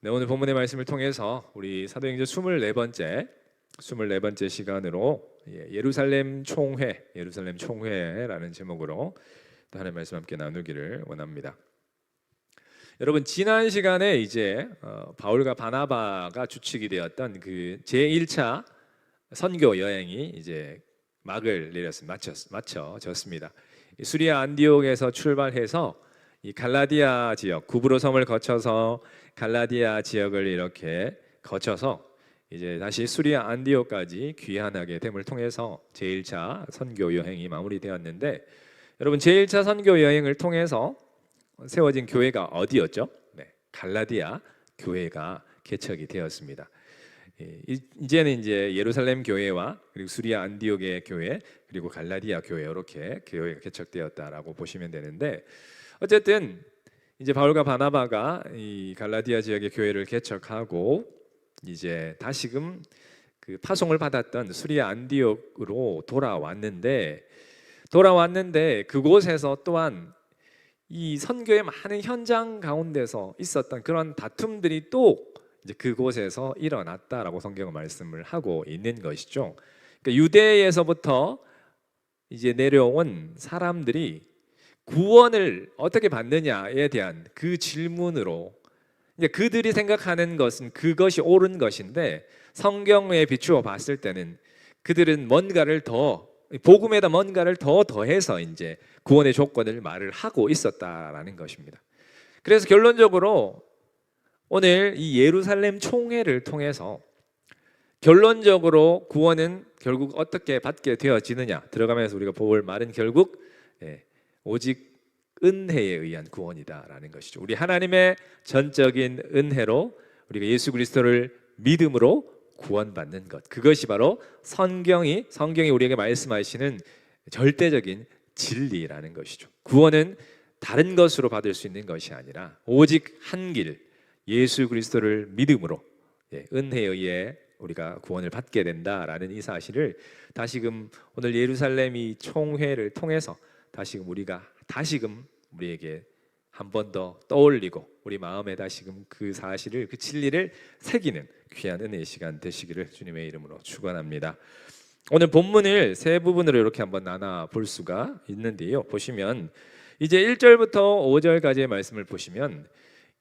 네, 오늘 본문의 말씀을 통해서 우리 사도행전 24번째 시간으로 예루살렘 총회라는 제목으로 또 하나님의 말씀 함께 나누기를 원합니다. 여러분, 지난 시간에 이제 바울과 바나바가 주축이 되었던 그 제1차 선교 여행이 이제 막을 내렸습니다. 마쳐졌습니다. 수리아 안디옥에서 출발해서 이 갈라디아 지역, 구브로 섬을 거쳐서 갈라디아 지역을 이렇게 거쳐서 이제 다시 수리아 안디옥까지 귀환하게 됨을 통해서 제1차 선교 여행이 마무리되었는데, 여러분, 제1차 선교 여행을 통해서 세워진 교회가 어디였죠? 네, 갈라디아 교회가 개척이 되었습니다. 이제는 이제 예루살렘 교회와 그리고 수리아 안디옥의 교회 그리고 갈라디아 교회, 이렇게 교회가 개척되었다라고 보시면 되는데, 어쨌든 이제 바울과 바나바가 이 갈라디아 지역의 교회를 개척하고 이제 다시금 그 파송을 받았던 수리아 안디옥으로 돌아왔는데 그곳에서 또한 이 선교의 많은 현장 가운데서 있었던 그런 다툼들이 또 이제 그곳에서 일어났다라고 성경은 말씀을 하고 있는 것이죠. 그러니까 유대에서부터 이제 내려온 사람들이 구원을 어떻게 받느냐에 대한 그 질문으로, 이제 그들이 생각하는 것은 그것이 옳은 것인데, 성경에 비추어 봤을 때는 그들은 복음에다 뭔가를 더 더해서 이제 구원의 조건을 말을 하고 있었다라는 것입니다. 그래서 결론적으로 오늘 이 예루살렘 총회를 통해서 결론적으로 구원은 결국 어떻게 받게 되어지느냐, 들어가면서 우리가 볼 말은 결국 오직 은혜에 의한 구원이다라는 것이죠. 우리 하나님의 전적인 은혜로 우리가 예수 그리스도를 믿음으로 구원받는 것, 그것이 바로 성경이 우리에게 말씀하시는 절대적인 진리라는 것이죠. 구원은 다른 것으로 받을 수 있는 것이 아니라 오직 한 길, 예수 그리스도를 믿음으로 은혜에 의해 우리가 구원을 받게 된다라는 이 사실을 다시금 오늘 예루살렘 이 총회를 통해서 우리에게 한 번 더 떠올리고 우리 마음에 다시금 그 사실을, 그 진리를 새기는 귀한 은혜의 시간 되시기를 주님의 이름으로 축원합니다. 오늘 본문을 세 부분으로 이렇게 한번 나눠 볼 수가 있는데요. 보시면 이제 1절부터 5절까지의 말씀을 보시면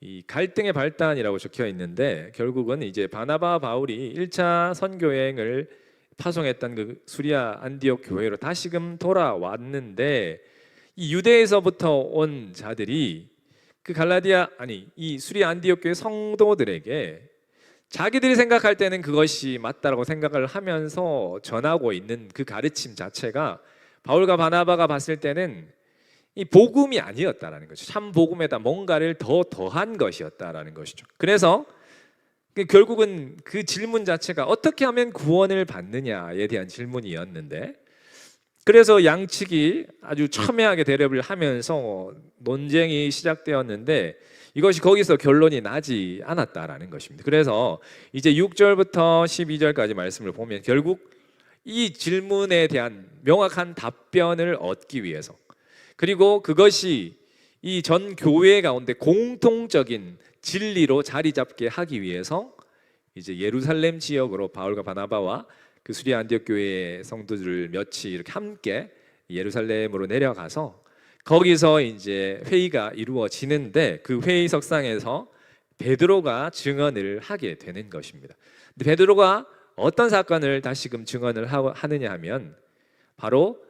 이 갈등의 발단이라고 적혀 있는데, 결국은 이제 바나바 바울이 1차 선교 여행을 파송했던 그 수리아 안디옥 교회로 다시금 돌아왔는데, 이 유대에서부터 온 자들이 이 수리아 안디옥 교회 성도들에게 자기들이 생각할 때는 그것이 맞다라고 생각을 하면서 전하고 있는 그 가르침 자체가 바울과 바나바가 봤을 때는 이 복음이 아니었다라는 거죠. 참 복음에다 뭔가를 더 더한 것이었다라는 것이죠. 그래서 결국은 그 질문 자체가 어떻게 하면 구원을 받느냐에 대한 질문이었는데, 그래서 양측이 아주 첨예하게 대립을 하면서 논쟁이 시작되었는데, 이것이 거기서 결론이 나지 않았다라는 것입니다. 그래서 이제 6절부터 12절까지 말씀을 보면 결국 이 질문에 대한 명확한 답변을 얻기 위해서, 그리고 그것이 이 전 교회 가운데 공통적인 진리로 자리 잡게 하기 위해서 이제 예루살렘 지역으로 바울과 바나바와 그 수리아 안디옥 교회의 성도들 몇이 이렇게 함께 예루살렘으로 내려가서 거기서 이제 회의가 이루어지는데, 그 회의석상에서 베드로가 증언을 하게 되는 것입니다. 근데 베드로가 어떤 사건을 다시금 증언을 하느냐 하면, 바로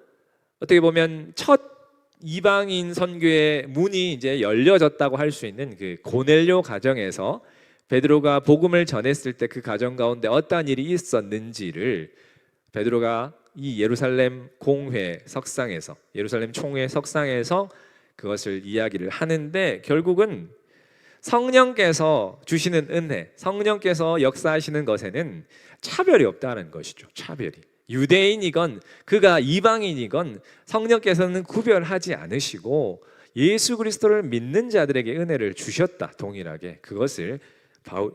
어떻게 보면 첫 이방인 선교의 문이 이제 열려졌다고 할 수 있는 그 고넬료 가정에서 베드로가 복음을 전했을 때 그 가정 가운데 어떠한 일이 있었는지를 베드로가 이 예루살렘 총회 석상에서 그것을 이야기를 하는데, 결국은 성령께서 주시는 은혜, 성령께서 역사하시는 것에는 차별이 없다는 것이죠. 차별이 유대인이건 그가 이방인이건 성령께서는 구별하지 않으시고 예수 그리스도를 믿는 자들에게 은혜를 주셨다, 동일하게. 그것을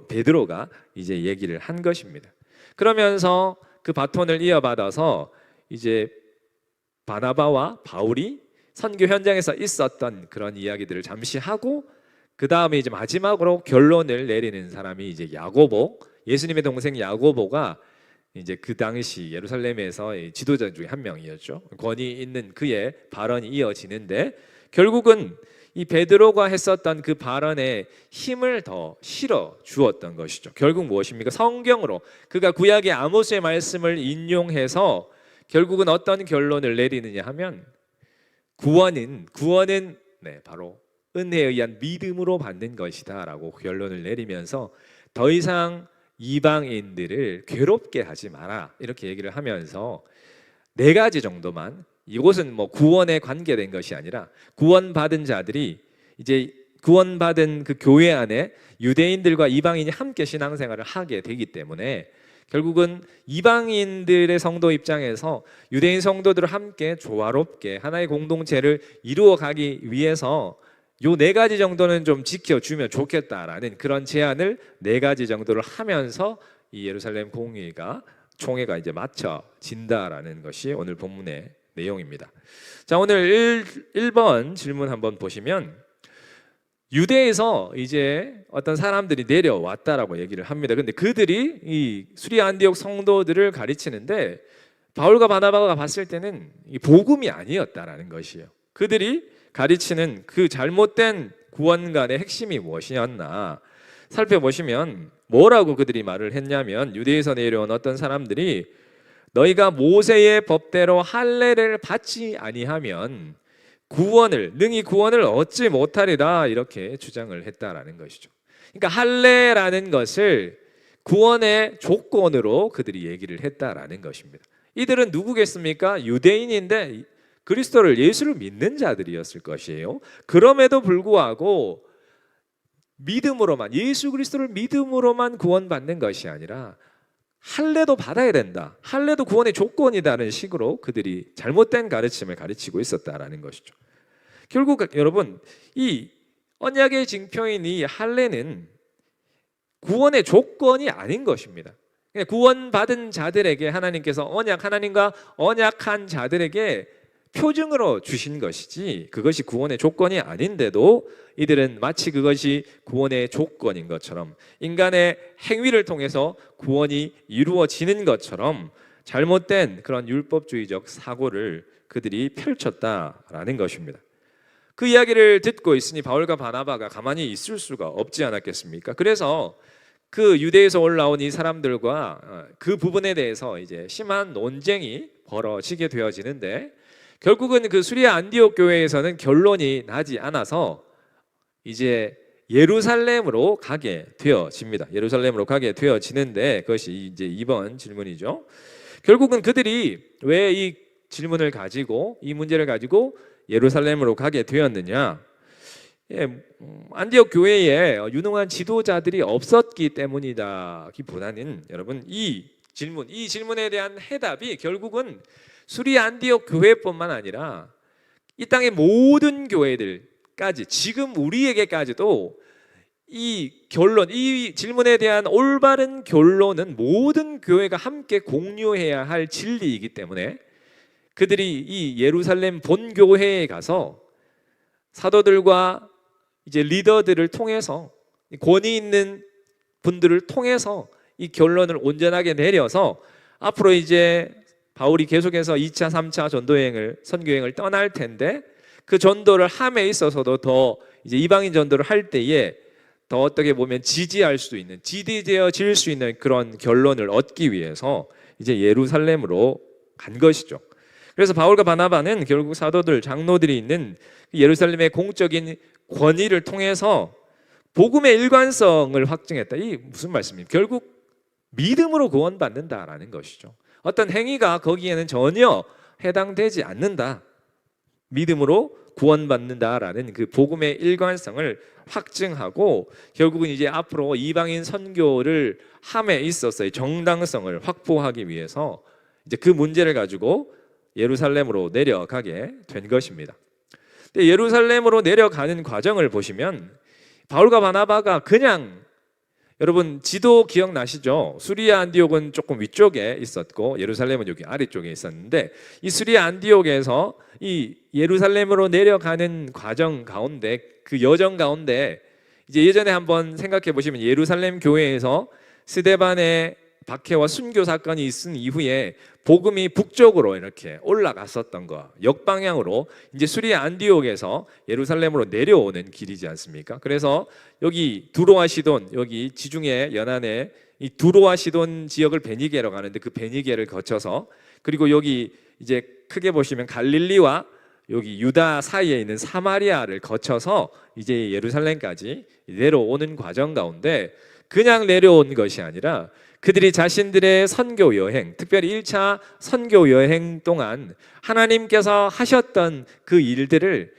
베드로가 이제 얘기를 한 것입니다. 그러면서 그 바톤을 이어받아서 이제 바나바와 바울이 선교 현장에서 있었던 그런 이야기들을 잠시 하고, 그 다음에 이제 마지막으로 결론을 내리는 사람이 이제 야고보, 예수님의 동생 야고보가 이제 그 당시 예루살렘에서 지도자 중에 한 명이었죠. 권위 있는 그의 발언이 이어지는데 결국은 이 베드로가 했었던 그 발언에 힘을 더 실어 주었던 것이죠. 결국 무엇입니까? 성경으로 그가 구약의 아모스의 말씀을 인용해서 결국은 어떤 결론을 내리느냐 하면 구원은 바로 은혜에 의한 믿음으로 받는 것이다라고 결론을 내리면서 더 이상 이방인들을 괴롭게 하지 마라 이렇게 얘기를 하면서 4가지 정도만, 이곳은 뭐 구원에 관계된 것이 아니라 구원받은 자들이 이제 구원받은 그 교회 안에 유대인들과 이방인이 함께 신앙생활을 하게 되기 때문에 결국은 이방인들의 성도 입장에서 유대인 성도들을 함께 조화롭게 하나의 공동체를 이루어 가기 위해서 요 4가지 정도는 좀 지켜주면 좋겠다라는 그런 제안을 4가지 정도를 하면서 이 예루살렘 총회가 이제 마쳐진다라는 것이 오늘 본문의 내용입니다. 자, 오늘 1번 질문 한번 보시면 유대에서 이제 어떤 사람들이 내려왔다라고 얘기를 합니다. 근데 그들이 이 수리아 안디옥 성도들을 가르치는데 바울과 바나바가 봤을 때는 이 복음이 아니었다라는 것이에요. 그들이 가르치는 그 잘못된 구원관의 핵심이 무엇이었나 살펴보시면 뭐라고 그들이 말을 했냐면 유대에서 내려온 어떤 사람들이 너희가 모세의 법대로 할례를 받지 아니하면 능히 구원을 얻지 못하리라 이렇게 주장을 했다라는 것이죠. 그러니까 할례라는 것을 구원의 조건으로 그들이 얘기를 했다라는 것입니다. 이들은 누구겠습니까? 유대인인데 그리스도를 예수를 믿는 자들이었을 것이에요. 그럼에도 불구하고 믿음으로만, 예수 그리스도를 믿음으로만 구원받는 것이 아니라 할례도 받아야 된다. 할례도 구원의 조건이다는 식으로 그들이 잘못된 가르침을 가르치고 있었다라는 것이죠. 결국 여러분 이 언약의 징표인 이 할례는 구원의 조건이 아닌 것입니다. 구원받은 자들에게 하나님께서 하나님과 언약한 자들에게 표징으로 주신 것이지 그것이 구원의 조건이 아닌데도 이들은 마치 그것이 구원의 조건인 것처럼 인간의 행위를 통해서 구원이 이루어지는 것처럼 잘못된 그런 율법주의적 사고를 그들이 펼쳤다라는 것입니다. 그 이야기를 듣고 있으니 바울과 바나바가 가만히 있을 수가 없지 않았겠습니까? 그래서 그 유대에서 올라온 이 사람들과 그 부분에 대해서 이제 심한 논쟁이 벌어지게 되어지는데 결국은 그 수리아 안디옥 교회에서는 결론이 나지 않아서 이제 예루살렘으로 가게 되어집니다. 예루살렘으로 가게 되어지는데 그것이 이제 2번 질문이죠. 결국은 그들이 왜 이 질문을 가지고 이 문제를 가지고 예루살렘으로 가게 되었느냐? 안디옥 교회에 유능한 지도자들이 없었기 때문이다기보다는 여러분 이 질문에 대한 해답이 결국은 수리아 안디옥 교회뿐만 아니라 이 땅의 모든 교회들까지 지금 우리에게까지도 이 질문에 대한 올바른 결론은 모든 교회가 함께 공유해야 할 진리이기 때문에 그들이 이 예루살렘 본교회에 가서 사도들과 이제 리더들을 통해서 권위 있는 분들을 통해서 이 결론을 온전하게 내려서 앞으로 이제 바울이 계속해서 2차, 3차 선교여행을 떠날 텐데 그 전도를 함에 있어서도 더 이제 이방인 전도를 할 때에 더 어떻게 보면 지지되어질 수 있는 그런 결론을 얻기 위해서 이제 예루살렘으로 간 것이죠. 그래서 바울과 바나바는 결국 사도들, 장로들이 있는 예루살렘의 공적인 권위를 통해서 복음의 일관성을 확증했다. 이 무슨 말씀입니까? 결국 믿음으로 구원받는다라는 것이죠. 어떤 행위가 거기에는 전혀 해당되지 않는다. 믿음으로 구원받는다라는 그 복음의 일관성을 확증하고 결국은 이제 앞으로 이방인 선교를 함에 있어서의 정당성을 확보하기 위해서 이제 그 문제를 가지고 예루살렘으로 내려가게 된 것입니다. 근데 예루살렘으로 내려가는 과정을 보시면 바울과 바나바가 그냥 여러분 지도 기억나시죠? 수리아 안디옥은 조금 위쪽에 있었고 예루살렘은 여기 아래쪽에 있었는데 이 수리아 안디옥에서 이 예루살렘으로 내려가는 과정 가운데 그 여정 가운데 이제 예전에 한번 생각해 보시면 예루살렘 교회에서 스데반의 박해와 순교 사건이 있은 이후에 복음이 북쪽으로 이렇게 올라갔었던 거, 역방향으로 이제 수리아 안디옥에서 예루살렘으로 내려오는 길이지 않습니까? 그래서 여기 두로와 시돈, 여기 지중해 연안에 이 두로와 시돈 지역을 베니게로 가는데 그 베니게를 거쳐서, 그리고 여기 이제 크게 보시면 갈릴리와 여기 유다 사이에 있는 사마리아를 거쳐서 이제 예루살렘까지 내려오는 과정 가운데 그냥 내려온 것이 아니라 그들이 자신들의 선교 여행, 특별히 1차 선교 여행 동안 하나님께서 하셨던 그 일들을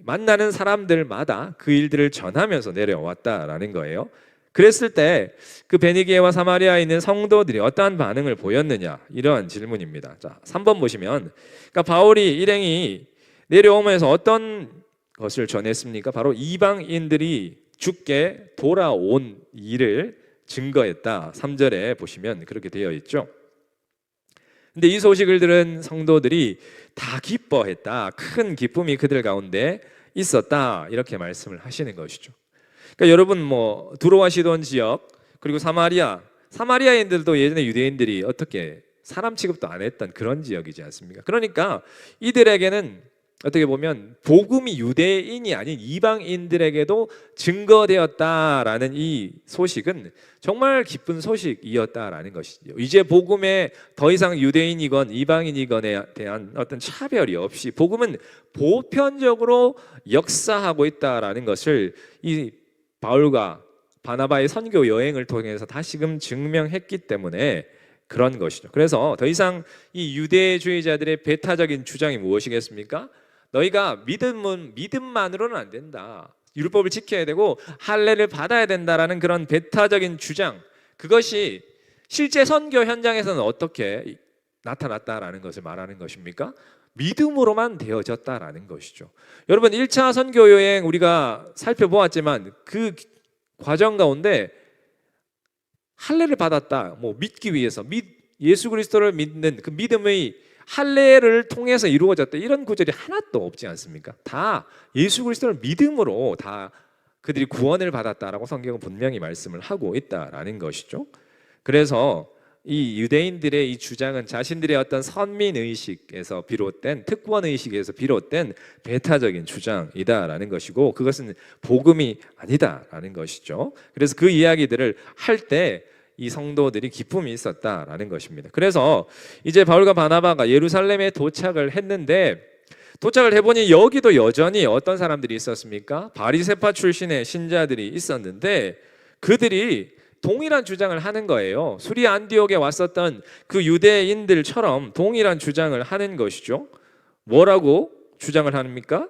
만나는 사람들마다 그 일들을 전하면서 내려왔다라는 거예요. 그랬을 때 그 베니게와 사마리아에 있는 성도들이 어떠한 반응을 보였느냐, 이런 질문입니다. 자, 3번 보시면, 그러니까 바울이 일행이 내려오면서 어떤 것을 전했습니까? 바로 이방인들이 죽게 돌아온 일을 증거했다. 3절에 보시면 그렇게 되어 있죠. 근데 이 소식을 들은 성도들이 다 기뻐했다. 큰 기쁨이 그들 가운데 있었다. 이렇게 말씀을 하시는 것이죠. 그러니까 여러분 뭐 두로와 시돈 지역, 그리고 사마리아인들도 예전에 유대인들이 어떻게 사람 취급도 안 했던 그런 지역이지 않습니까? 그러니까 이들에게는 어떻게 보면 복음이 유대인이 아닌 이방인들에게도 증거되었다라는 이 소식은 정말 기쁜 소식이었다라는 것이죠. 이제 복음에 더 이상 유대인이건 이방인이건에 대한 어떤 차별이 없이 복음은 보편적으로 역사하고 있다라는 것을 이 바울과 바나바의 선교 여행을 통해서 다시금 증명했기 때문에 그런 것이죠. 그래서 더 이상 이 유대주의자들의 배타적인 주장이 무엇이겠습니까? 너희가 믿음만으로는 안 된다. 율법을 지켜야 되고 할례를 받아야 된다라는 그런 배타적인 주장, 그것이 실제 선교 현장에서는 어떻게 나타났다라는 것을 말하는 것입니까? 믿음으로만 되어졌다라는 것이죠. 여러분 1차 선교 여행 우리가 살펴보았지만 그 과정 가운데 할례를 받았다, 뭐 믿기 위해서 예수 그리스도를 믿는 그 믿음의 할례를 통해서 이루어졌다, 이런 구절이 하나도 없지 않습니까? 다 예수 그리스도를 믿음으로 다 그들이 구원을 받았다라고 성경은 분명히 말씀을 하고 있다라는 것이죠. 그래서 이 유대인들의 이 주장은 자신들의 어떤 선민의식에서 비롯된, 특권의식에서 비롯된 배타적인 주장이다라는 것이고, 그것은 복음이 아니다라는 것이죠. 그래서 그 이야기들을 할 때 이 성도들이 기쁨이 있었다라는 것입니다. 그래서 이제 바울과 바나바가 예루살렘에 도착을 했는데, 도착을 해보니 여기도 여전히 어떤 사람들이 있었습니까? 바리새파 출신의 신자들이 있었는데 그들이 동일한 주장을 하는 거예요. 수리 안디옥에 왔었던 그 유대인들처럼 동일한 주장을 하는 것이죠. 뭐라고 주장을 합니까?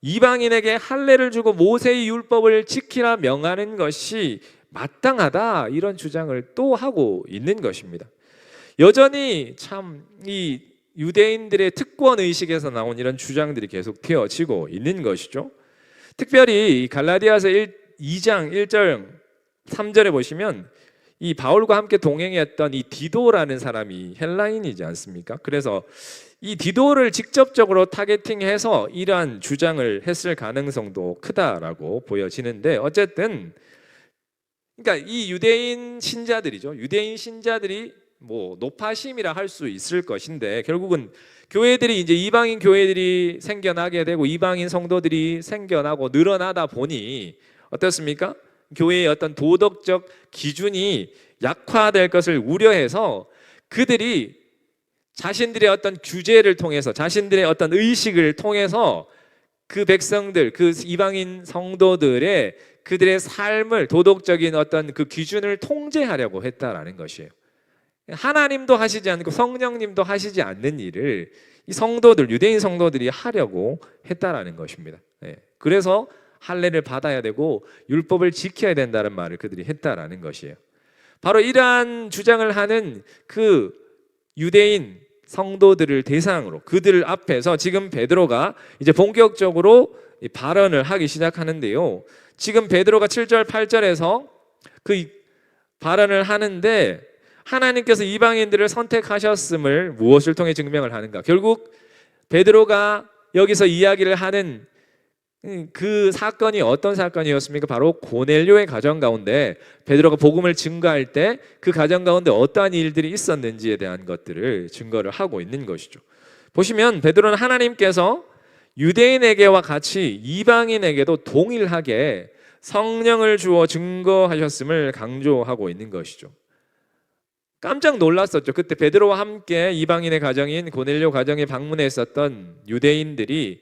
이방인에게 할례를 주고 모세의 율법을 지키라 명하는 것이 마땅하다, 이런 주장을 또 하고 있는 것입니다. 여전히 참 이 유대인들의 특권 의식에서 나온 이런 주장들이 계속 되어지고 있는 것이죠. 특별히 갈라디아서 2장 1절 3절에 보시면 이 바울과 함께 동행했던 이 디도라는 사람이 헬라인이지 않습니까? 그래서 이 디도를 직접적으로 타겟팅해서 이러한 주장을 했을 가능성도 크다라고 보여지는데, 어쨌든 그러니까 이 유대인 신자들이죠. 유대인 신자들이 뭐 노파심이라 할 수 있을 것인데, 결국은 교회들이 이제 이방인 교회들이 생겨나게 되고 이방인 성도들이 생겨나고 늘어나다 보니 어떻습니까? 교회의 어떤 도덕적 기준이 약화될 것을 우려해서 그들이 자신들의 어떤 규제를 통해서, 자신들의 어떤 의식을 통해서 그 백성들, 그 이방인 성도들의 그들의 삶을, 도덕적인 어떤 그 기준을 통제하려고 했다라는 것이에요. 하나님도 하시지 않고 성령님도 하시지 않는 일을 이 성도들, 유대인 성도들이 하려고 했다라는 것입니다. 그래서 할례를 받아야 되고 율법을 지켜야 된다는 말을 그들이 했다라는 것이에요. 바로 이러한 주장을 하는 그 유대인 성도들을 대상으로, 그들 앞에서 지금 베드로가 이제 본격적으로 발언을 하기 시작하는데요. 지금 베드로가 7절 8절에서 그 발언을 하는데, 하나님께서 이방인들을 선택하셨음을 무엇을 통해 증명을 하는가? 결국 베드로가 여기서 이야기를 하는 그 사건이 어떤 사건이었습니까? 바로 고넬료의 가정 가운데 베드로가 복음을 증거할 때 그 가정 가운데 어떠한 일들이 있었는지에 대한 것들을 증거를 하고 있는 것이죠. 보시면 베드로는 하나님께서 유대인에게와 같이 이방인에게도 동일하게 성령을 주어 증거하셨음을 강조하고 있는 것이죠. 깜짝 놀랐었죠. 그때 베드로와 함께 이방인의 가정인 고넬료 가정에 방문했었던 유대인들이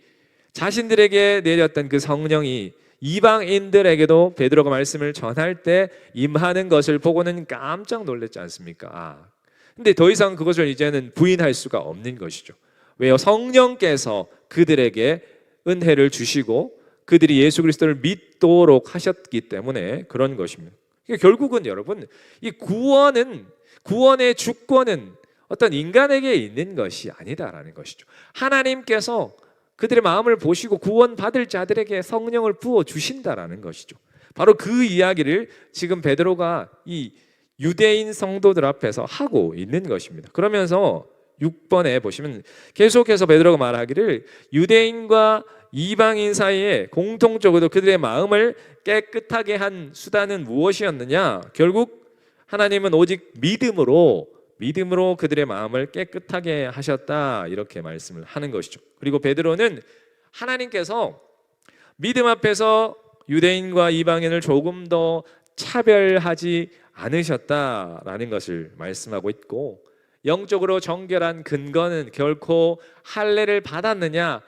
자신들에게 내렸던 그 성령이 이방인들에게도 베드로가 말씀을 전할 때 임하는 것을 보고는 깜짝 놀랐지 않습니까? 근데 더 이상 그것을 이제는 부인할 수가 없는 것이죠. 왜요? 성령께서 그들에게 은혜를 주시고 그들이 예수 그리스도를 믿도록 하셨기 때문에 그런 것입니다. 그러니까 결국은 여러분, 이 구원의 주권은 어떤 인간에게 있는 것이 아니다라는 것이죠. 하나님께서 그들의 마음을 보시고 구원받을 자들에게 성령을 부어 주신다라는 것이죠. 바로 그 이야기를 지금 베드로가 이 유대인 성도들 앞에서 하고 있는 것입니다. 그러면서 6번에 보시면 계속해서 베드로가 말하기를 유대인과 이방인 사이에 공통적으로 그들의 마음을 깨끗하게 한 수단은 무엇이었느냐? 결국 하나님은 오직 믿음으로 그들의 마음을 깨끗하게 하셨다, 이렇게 말씀을 하는 것이죠. 그리고 베드로는 하나님께서 믿음 앞에서 유대인과 이방인을 조금 더 차별하지 않으셨다라는 것을 말씀하고 있고, 영적으로 정결한 근거는 결코 할례를 받았느냐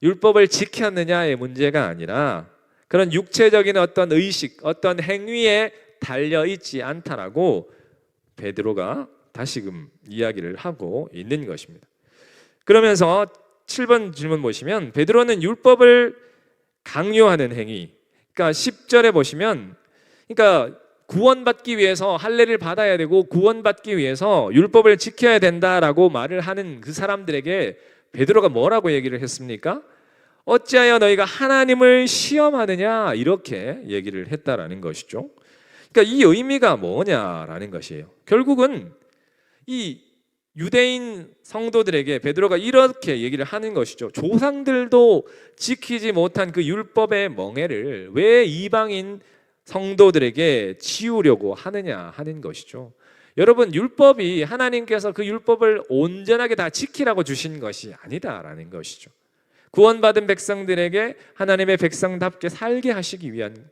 율법을 지켰느냐의 문제가 아니라 그런 육체적인 어떤 의식, 어떤 행위에 달려있지 않다라고 베드로가 다시금 이야기를 하고 있는 것입니다. 그러면서 7번 질문 보시면 베드로는 율법을 강요하는 행위, 그러니까 10절에 보시면, 그러니까 구원받기 위해서 할례를 받아야 되고 구원받기 위해서 율법을 지켜야 된다라고 말을 하는 그 사람들에게 베드로가 뭐라고 얘기를 했습니까? 어찌하여 너희가 하나님을 시험하느냐, 이렇게 얘기를 했다라는 것이죠. 그러니까 이 의미가 뭐냐라는 것이에요. 결국은 이 유대인 성도들에게 베드로가 이렇게 얘기를 하는 것이죠. 조상들도 지키지 못한 그 율법의 멍에를 왜 이방인 성도들에게 지우려고 하느냐 하는 것이죠. 여러분, 율법이 하나님께서 그 율법을 온전하게 다 지키라고 주신 것이 아니다라는 것이죠. 구원받은 백성들에게 하나님의 백성답게 살게 하시기 위한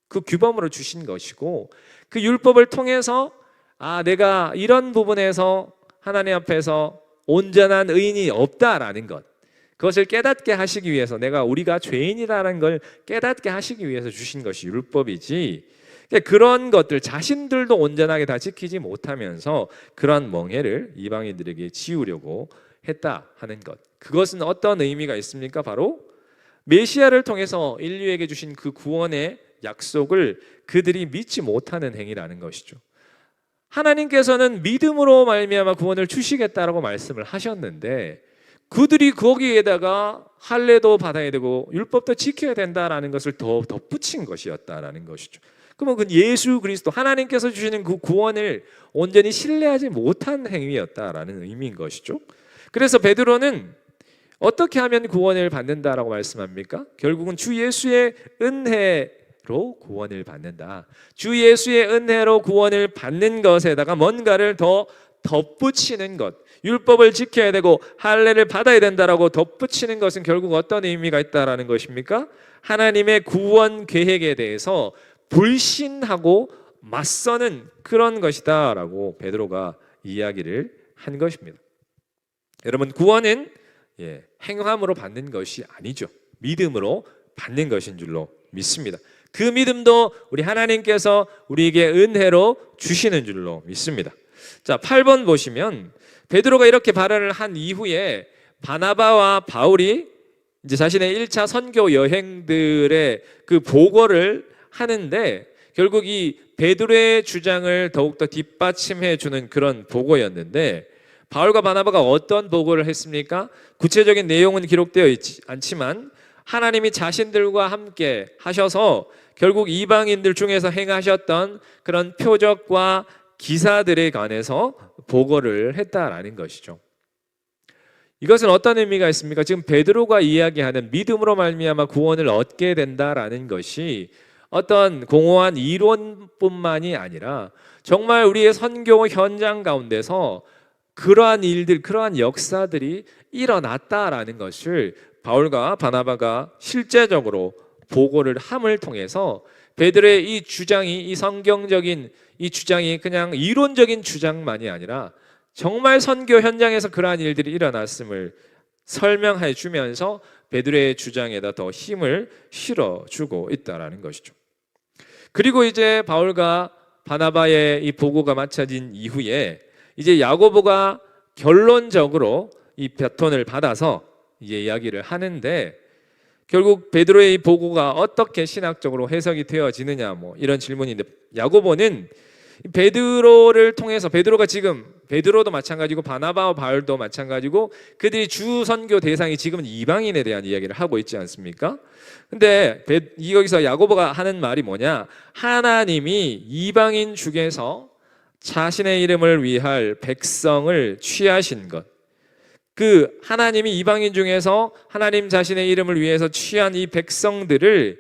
그 규범으로 주신 것이고, 그 율법을 통해서 내가 이런 부분에서 하나님 앞에서 온전한 의인이 없다라는 것, 그것을 깨닫게 하시기 위해서, 우리가 죄인이라는 걸 깨닫게 하시기 위해서 주신 것이 율법이지, 그런 것들 자신들도 온전하게 다 지키지 못하면서 그러한 멍해를 이방인들에게 지우려고 했다 하는 것, 그것은 어떤 의미가 있습니까? 바로 메시아를 통해서 인류에게 주신 그 구원의 약속을 그들이 믿지 못하는 행위라는 것이죠. 하나님께서는 믿음으로 말미암아 구원을 주시겠다라고 말씀을 하셨는데 그들이 거기에다가 할례도 받아야 되고 율법도 지켜야 된다라는 것을 더 덧붙인 것이었다라는 것이죠. 그러면 그 예수 그리스도 하나님께서 주시는 그 구원을 온전히 신뢰하지 못한 행위였다라는 의미인 것이죠. 그래서 베드로는 어떻게 하면 구원을 받는다라고 말씀합니까? 결국은 주 예수의 은혜로 구원을 받는다. 주 예수의 은혜로 구원을 받는 것에다가 뭔가를 더 덧붙이는 것, 율법을 지켜야 되고 할례를 받아야 된다라고 덧붙이는 것은 결국 어떤 의미가 있다라는 것입니까? 하나님의 구원 계획에 대해서 불신하고 맞서는 그런 것이다라고 베드로가 이야기를 한 것입니다. 여러분, 구원은 행함으로 받는 것이 아니죠. 믿음으로 받는 것인 줄로 믿습니다. 그 믿음도 우리 하나님께서 우리에게 은혜로 주시는 줄로 믿습니다. 자, 8번 보시면 베드로가 이렇게 발언을 한 이후에 바나바와 바울이 이제 자신의 1차 선교 여행들의 그 보고를 하는데 결국 이 베드로의 주장을 더욱더 뒷받침해 주는 그런 보고였는데, 바울과 바나바가 어떤 보고를 했습니까? 구체적인 내용은 기록되어 있지 않지만 하나님이 자신들과 함께 하셔서 결국 이방인들 중에서 행하셨던 그런 표적과 기사들에 관해서 보고를 했다라는 것이죠. 이것은 어떤 의미가 있습니까? 지금 베드로가 이야기하는 믿음으로 말미암아 구원을 얻게 된다라는 것이 어떤 공허한 이론뿐만이 아니라 정말 우리의 선교 현장 가운데서 그러한 일들, 그러한 역사들이 일어났다라는 것을 바울과 바나바가 실제적으로 보고를 함을 통해서 베드로의 이 주장이, 이 성경적인 이 주장이 그냥 이론적인 주장만이 아니라 정말 선교 현장에서 그러한 일들이 일어났음을 설명해 주면서 베드로의 주장에다 더 힘을 실어주고 있다라는 것이죠. 그리고 이제 바울과 바나바의 이 보고가 마쳐진 이후에 이제 야고보가 결론적으로 이 바톤을 받아서 이제 이야기를 하는데, 결국 베드로의 이 보고가 어떻게 신학적으로 해석이 되어지느냐 뭐 이런 질문인데, 야고보는 베드로를 통해서, 베드로가 지금, 베드로도 마찬가지고 바나바와 바울도 마찬가지고 그들이 주 선교 대상이 지금은 이방인에 대한 이야기를 하고 있지 않습니까? 근데 여기서 야고보가 하는 말이 뭐냐? 하나님이 이방인 중에서 자신의 이름을 위할 백성을 취하신 것, 그 하나님이 이방인 중에서 하나님 자신의 이름을 위해서 취한 이 백성들을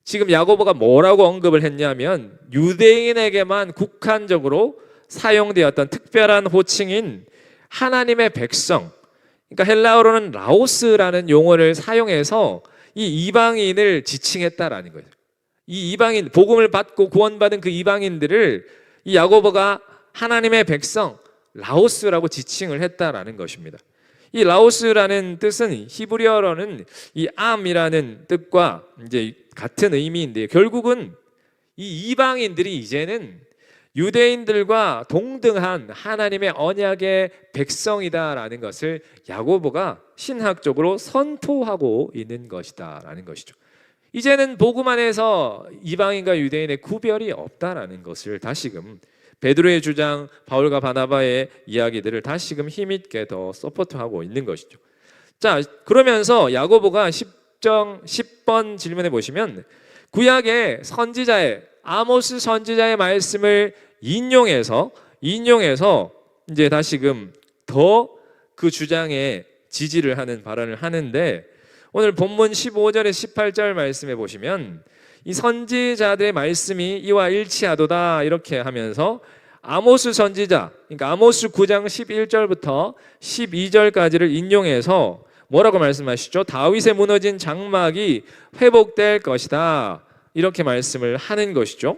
지금 야고보가 뭐라고 언급을 했냐면 유대인에게만 국한적으로 사용되었던 특별한 호칭인 하나님의 백성, 그러니까 헬라어로는 라오스라는 용어를 사용해서 이 이방인을 지칭했다라는 거예요. 이 이방인, 복음을 받고 구원받은 그 이방인들을 이 야고보가 하나님의 백성, 라오스라고 지칭을 했다라는 것입니다. 이 라오스라는 뜻은 히브리어로는 이 암이라는 뜻과 이제 같은 의미인데, 결국은 이 이방인들이 이제는 유대인들과 동등한 하나님의 언약의 백성이다라는 것을 야고보가 신학적으로 선포하고 있는 것이다라는 것이죠. 이제는 복음 안에서 이방인과 유대인의 구별이 없다라는 것을 다시금 베드로의 주장, 바울과 바나바의 이야기들을 다시금 힘있게 더 서포트하고 있는 것이죠. 자, 그러면서 야고보가 10번 질문해 보시면 구약의 선지자의, 아모스 선지자의 말씀을 인용해서 이제 다시금 더 그 주장에 지지를 하는 발언을 하는데, 오늘 본문 15절에 18절 말씀해 보시면 이 선지자들의 말씀이 이와 일치하도다 이렇게 하면서 아모스 선지자, 그러니까 아모스 9장 11절부터 12절까지를 인용해서 뭐라고 말씀하시죠? 다윗의 무너진 장막이 회복될 것이다 이렇게 말씀을 하는 것이죠.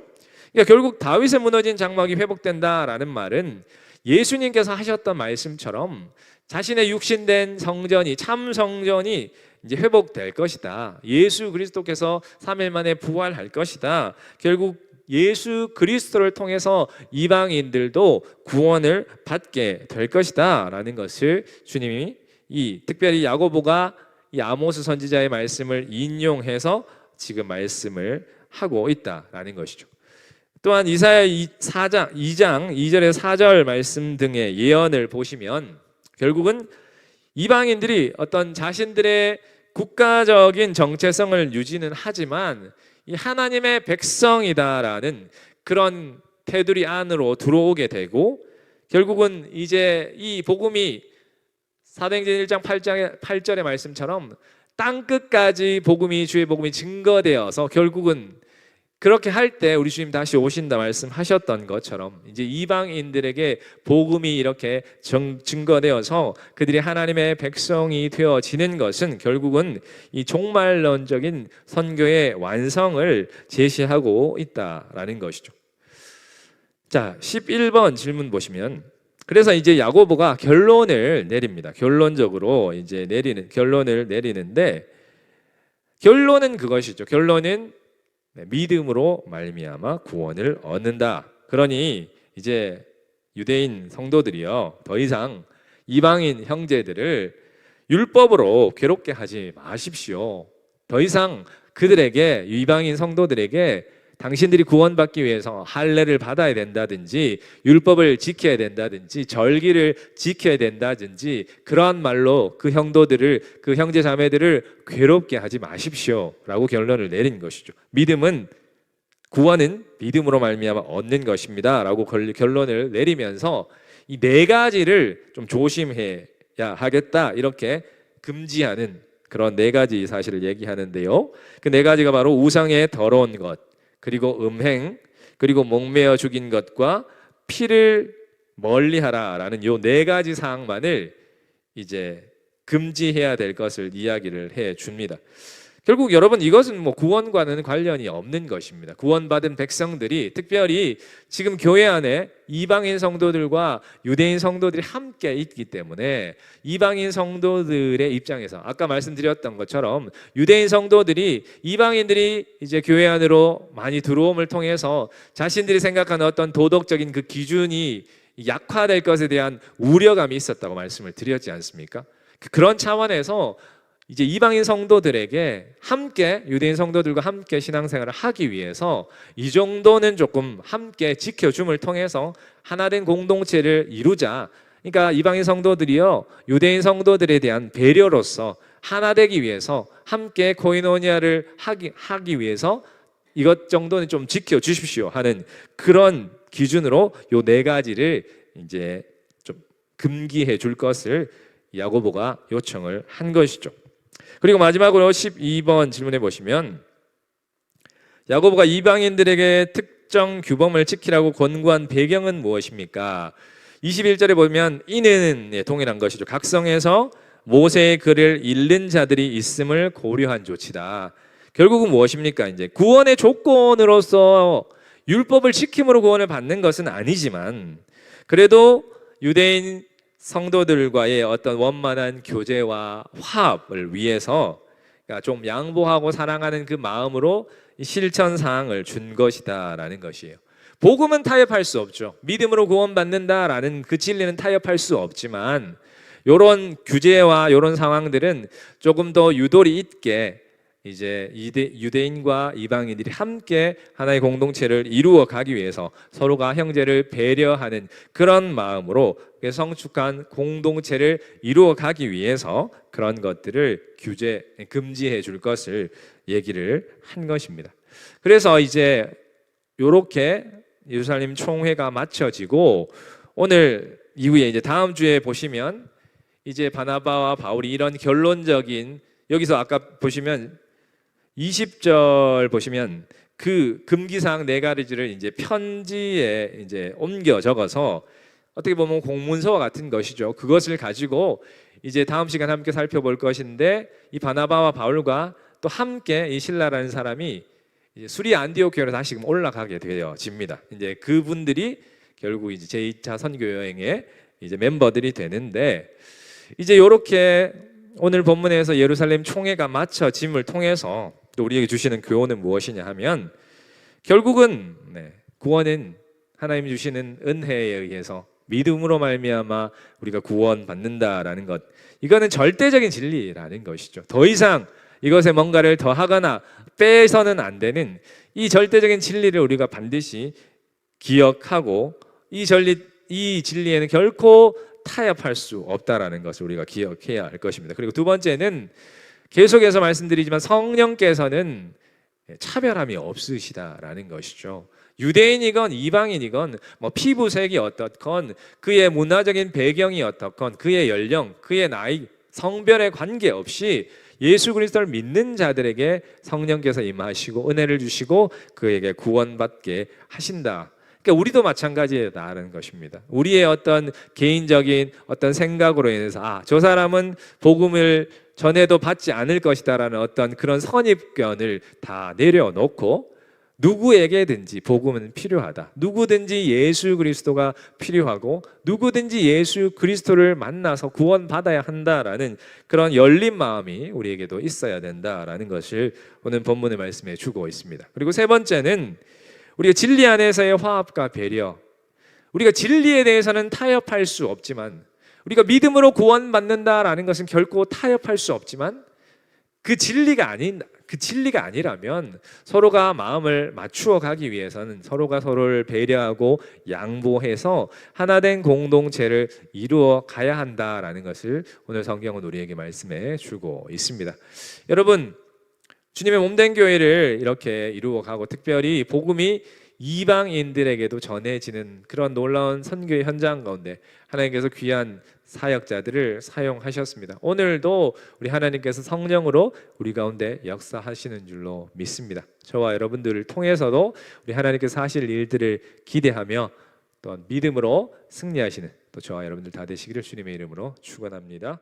그러니까 결국 다윗의 무너진 장막이 회복된다라는 말은 예수님께서 하셨던 말씀처럼 자신의 육신된 성전이, 참 성전이 이제 회복될 것이다. 예수 그리스도께서 3일 만에 부활할 것이다. 결국 예수 그리스도를 통해서 이방인들도 구원을 받게 될 것이다 라는 것을 주님이 특별히 야고보가 이 아모스 선지자의 말씀을 인용해서 지금 말씀을 하고 있다라는 것이죠. 또한 이사야 2장 2절에서 4절 말씀 등의 예언을 보시면 결국은 이방인들이 어떤 자신들의 국가적인 정체성을 유지는 하지만 이 하나님의 백성이다라는 그런 테두리 안으로 들어오게 되고, 결국은 이제 이 복음이 사도행전 1장 8절의 말씀처럼 땅 끝까지 복음이, 주의 복음이 증거되어서 결국은 그렇게 할 때 우리 주님 다시 오신다 말씀하셨던 것처럼 이제 이방인들에게 복음이 이렇게 증거되어서 그들이 하나님의 백성이 되어지는 것은 결국은 이 종말론적인 선교의 완성을 제시하고 있다라는 것이죠. 자, 11번 질문 보시면, 그래서 이제 야고보가 결론을 내립니다. 결론적으로 이제 결론을 내리는데, 결론은 그것이죠. 결론은 믿음으로 말미암아 구원을 얻는다. 그러니 이제 유대인 성도들이요, 더 이상 이방인 형제들을 율법으로 괴롭게 하지 마십시오. 더 이상 그들에게, 이방인 성도들에게 당신들이 구원받기 위해서 할례를 받아야 된다든지 율법을 지켜야 된다든지 절기를 지켜야 된다든지 그러한 말로 그 형도들을, 그 형제 자매들을 괴롭게 하지 마십시오 라고 결론을 내린 것이죠. 믿음은, 구원은 믿음으로 말미암아 얻는 것입니다 라고 결론을 내리면서 이 네 가지를 좀 조심해 하겠다 이렇게 금지하는 그런 네 가지 사실을 얘기하는데요. 그 네 가지가 바로 우상의 더러운 것, 그리고 음행, 그리고 목매어 죽인 것과 피를 멀리하라라는 요 네 가지 사항만을 이제 금지해야 될 것을 이야기를 해 줍니다. 결국 여러분 이것은 뭐 구원과는 관련이 없는 것입니다. 구원받은 백성들이 특별히 지금 교회 안에 이방인 성도들과 유대인 성도들이 함께 있기 때문에 이방인 성도들의 입장에서 아까 말씀드렸던 것처럼 유대인 성도들이 이방인들이 이제 교회 안으로 많이 들어옴을 통해서 자신들이 생각하는 어떤 도덕적인 그 기준이 약화될 것에 대한 우려감이 있었다고 말씀을 드렸지 않습니까? 그런 차원에서 이제 이방인 성도들에게 함께 유대인 성도들과 함께 신앙생활을 하기 위해서 이 정도는 조금 함께 지켜줌을 통해서 하나된 공동체를 이루자. 그러니까 이방인 성도들이요 유대인 성도들에 대한 배려로서 하나 되기 위해서 함께 코이노니아를 하기 위해서 이것 정도는 좀 지켜주십시오 하는 그런 기준으로 요 네 가지를 이제 좀 금기해 줄 것을 야고보가 요청을 한 것이죠. 그리고 마지막으로 12번 질문해 보시면 야고보가 이방인들에게 특정 규범을 지키라고 권고한 배경은 무엇입니까? 21절에 보면 이는 동일한 것이죠. 각성에서 모세의 글을 읽는 자들이 있음을 고려한 조치다. 결국은 무엇입니까? 이제 구원의 조건으로서 율법을 지킴으로 구원을 받는 것은 아니지만 그래도 유대인 성도들과의 어떤 원만한 교제와 화합을 위해서 그러니까 좀 양보하고 사랑하는 그 마음으로 실천 사항을 준 것이다라는 것이에요. 복음은 타협할 수 없죠. 믿음으로 구원받는다라는 그 진리는 타협할 수 없지만 이런 규제와 이런 상황들은 조금 더 유도리 있게 이제 유대인과 이방인들이 함께 하나의 공동체를 이루어 가기 위해서 서로가 형제를 배려하는 그런 마음으로 성숙한 공동체를 이루어 가기 위해서 그런 것들을 금지해 줄 것을 얘기를 한 것입니다. 그래서 이제 이렇게 예루살렘 총회가 마쳐지고 오늘 이후에 이제 다음 주에 보시면 이제 바나바와 바울이 이런 결론적인 여기서 아까 보시면 20절 보시면 그 금기사항 네 가지를 이제 편지에 이제 옮겨 적어서 어떻게 보면 공문서와 같은 것이죠. 그것을 가지고 이제 다음 시간 함께 살펴볼 것인데 이 바나바와 바울과 또 함께 이 실라라는 사람이 이제 수리 안디옥 교회로 다시 올라가게 되어집니다. 이제 그분들이 결국 이제 제2차 선교 여행의 이제 멤버들이 되는데 이제 이렇게 오늘 본문에서 예루살렘 총회가 마쳐짐을 통해서 또 우리에게 주시는 교훈은 무엇이냐 하면 결국은 구원은 하나님 주시는 은혜에 의해서 믿음으로 말미암아 우리가 구원받는다라는 것 이거는 절대적인 진리라는 것이죠. 더 이상 이것에 뭔가를 더하거나 빼서는 안 되는 이 절대적인 진리를 우리가 반드시 기억하고 이 진리에는 결코 타협할 수 없다라는 것을 우리가 기억해야 할 것입니다. 그리고 두 번째는 계속해서 말씀드리지만 성령께서는 차별함이 없으시다라는 것이죠. 유대인이건 이방인이건 뭐 피부색이 어떻건 그의 문화적인 배경이 어떻건 그의 연령, 그의 나이, 성별에 관계없이 예수 그리스도를 믿는 자들에게 성령께서 임하시고 은혜를 주시고 그에게 구원받게 하신다. 그러니까 우리도 마찬가지다라는 것입니다. 우리의 어떤 개인적인 어떤 생각으로 인해서 저 사람은 복음을 전해도 받지 않을 것이다라는 어떤 그런 선입견을 다 내려놓고 누구에게든지 복음은 필요하다. 누구든지 예수 그리스도가 필요하고 누구든지 예수 그리스도를 만나서 구원받아야 한다라는 그런 열린 마음이 우리에게도 있어야 된다라는 것을 오늘 본문의 말씀에 주고 있습니다. 그리고 세 번째는 우리가 진리 안에서의 화합과 배려. 우리가 진리에 대해서는 타협할 수 없지만 우리가 믿음으로 구원받는다라는 것은 결코 타협할 수 없지만 그 진리가 아니라면 서로가 마음을 맞추어 가기 위해서는 서로가 서로를 배려하고 양보해서 하나된 공동체를 이루어 가야 한다라는 것을 오늘 성경은 우리에게 말씀해 주고 있습니다. 여러분 주님의 몸된 교회를 이렇게 이루어 가고 특별히 복음이 이방인들에게도 전해지는 그런 놀라운 선교의 현장 가운데 하나님께서 귀한 사역자들을 사용하셨습니다. 오늘도 우리 하나님께서 성령으로 우리 가운데 역사하시는 줄로 믿습니다. 저와 여러분들을 통해서도 우리 하나님께서 하실 일들을 기대하며 또한 믿음으로 승리하시는 또 저와 여러분들 다 되시기를 주님의 이름으로 축원합니다.